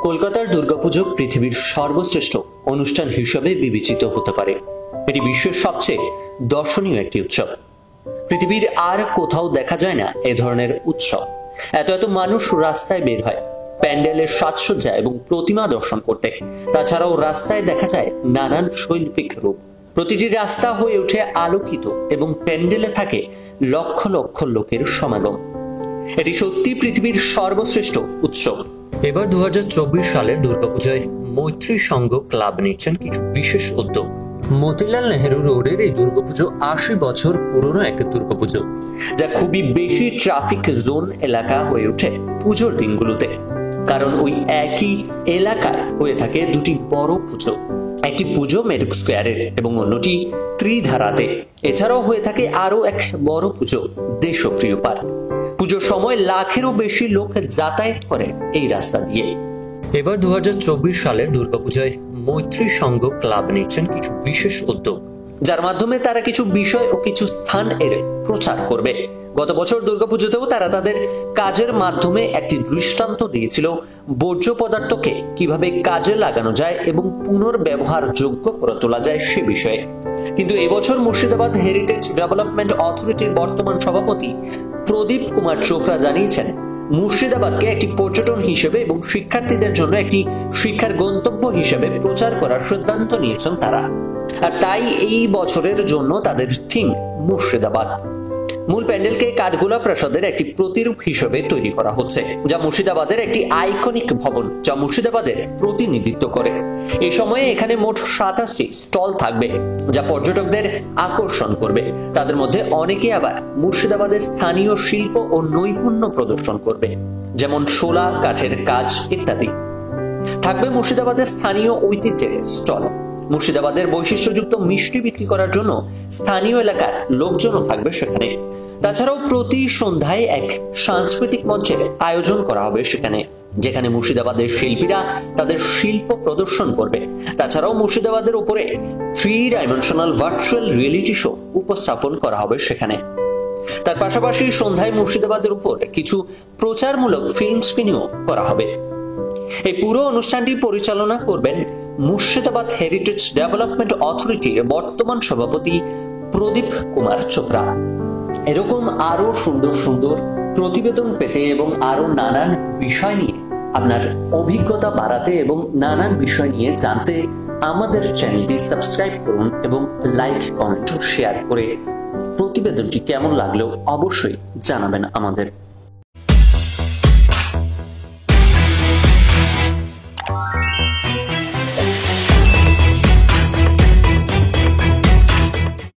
কলকাতার দুর্গাপুজো পৃথিবীর সর্বশ্রেষ্ঠ অনুষ্ঠান হিসেবে বিবেচিত হতে পারে। এটি বিশ্বের সবচেয়ে দর্শনীয় একটি উৎসব। পৃথিবীর আর কোথাও দেখা যায় না এ ধরনের উৎসব। এত মানুষ রাস্তায় বের হয় প্যান্ডেলের সাজসজ্জা এবং প্রতিমা দর্শন করতে। তাছাড়াও রাস্তায় দেখা যায় নানান শৈল্পিক রূপ। প্রতিটি রাস্তা হয়ে ওঠে আলোকিত এবং প্যান্ডেলে থাকে লক্ষ লক্ষ লোকের সমাগম। এটি সত্যি পৃথিবীর সর্বশ্রেষ্ঠ উৎসব। এবার 2024 সালের দুর্গাপূজায় মৈত্রী সংঘ ক্লাব নিচ্ছেন কিছু বিশেষ উদ্যোগ। মতিলাল নেহেরু রোডের এই দুর্গাপুজো 80 বছর পুরনো একটা দুর্গাপুজো, যা খুবই বেশি ট্রাফিক জোন এলাকা হয়ে ওঠে পুজোর দিনগুলোতে। কারণ ওই একই এলাকায় হয়ে থাকে দুটি বড় পুজো, একটি পুজো মেরুক স্কোয়ারের এবং অন্যটি ত্রিধারাতে। এছাড়াও হয়ে থাকে আরো এক বড় পুজো দেশপ্রিয় পার্ক। পুজোর সময় লাখেরও বেশি লোক যাতায়াত করে এই রাস্তা দিয়ে। এবার 2024 সালের দুর্গাপূজায় মৈত্রী সংঘ ক্লাব নিচ্ছেন কিছু বিশেষ উদ্যোগ, যার মাধ্যমে তারা কিছু বিষয় ও কিছু স্থান এর প্রচার করবে। গত বছর দুর্গাপুজোতেও তারা তাদের কাজের মাধ্যমে একটি দৃষ্টান্ত দিয়েছিল বর্জ্য পদার্থকে কিভাবে কাজে লাগানো যায় এবং পুনর্ব্যবহার যোগ্য করে তোলা যায় সে বিষয়ে। কিন্তু এবছর মুর্শিদাবাদ হেরিটেজ ডেভেলপমেন্ট অথরিটির বর্তমান সভাপতি প্রদীপ কুমার চোপড়া জানিয়েছেন, মুর্শিদাবাদকে একটি পর্যটন হিসেবে এবং শিক্ষার্থীদের জন্য একটি শিক্ষার গন্তব্য হিসেবে প্রচার করার সিদ্ধান্ত নিয়েছেন তারা। আর তাই এই বছরের জন্য তাদের থিম মুর্শিদাবাদ। মূল প্যান্ডেলকে কাঠগোলা প্রাসাদের একটি প্রতিরূপ হিসেবে তৈরি করা হচ্ছে, যা মুর্শিদাবাদের একটি আইকনিক ভবন, যা মুর্শিদাবাদের প্রতিনিধিত্ব করে। এই সময়ে এখানে মোট 27টি স্টল থাকবে, যা পর্যটকদের আকর্ষণ করবে। তাদের মধ্যে অনেকে আবার মুর্শিদাবাদের স্থানীয় শিল্প ও নৈপুণ্য প্রদর্শন করবে, যেমন শোলা, কাঠের কাজ ইত্যাদি। থাকবে মুর্শিদাবাদের স্থানীয় ঐতিহ্যের স্টল। মুর্শিদাবাদের বৈশিষ্ট্যযুক্ত মিষ্টি বিক্রি করার জন্য স্থানীয় এলাকার লোকজনও থাকবে সেখানে। তাছাড়াও প্রতি সন্ধ্যায় এক সাংস্কৃতিক মঞ্চের আয়োজন করা হবে সেখানে, যেখানে মুর্শিদাবাদের শিল্পীরা তাদের শিল্প প্রদর্শন করবে। তাছাড়াও মুর্শিদাবাদের উপরে 3-ডাইমেনশনাল ভার্চুয়াল রিয়েলিটি শো উপস্থাপন করা হবে সেখানে। তার পাশাপাশি সন্ধ্যায় মুর্শিদাবাদের উপর কিছু প্রচারমূলক ফিল্ম স্ক্রিনিংও করা হবে। এই পুরো অনুষ্ঠানটি পরিচালনা করবেন মুর্শিদাবাদ হেরিটেজ ডেভেলপমেন্ট অথরিটির বর্তমান সভাপতি প্রদীপ কুমার চোপড়া। এরকম আরো সুন্দর সুন্দর প্রতিবেদন পেতে এবং আরো নানান বিষয় নিয়ে আপনার অভিজ্ঞতা বাড়াতে এবং নানান বিষয় নিয়ে জানতে আমাদের চ্যানেলটি সাবস্ক্রাইব করুন এবং লাইক, কমেন্ট ও শেয়ার করে প্রতিবেদনটি কেমন লাগলো অবশ্যই জানাবেন আমাদের।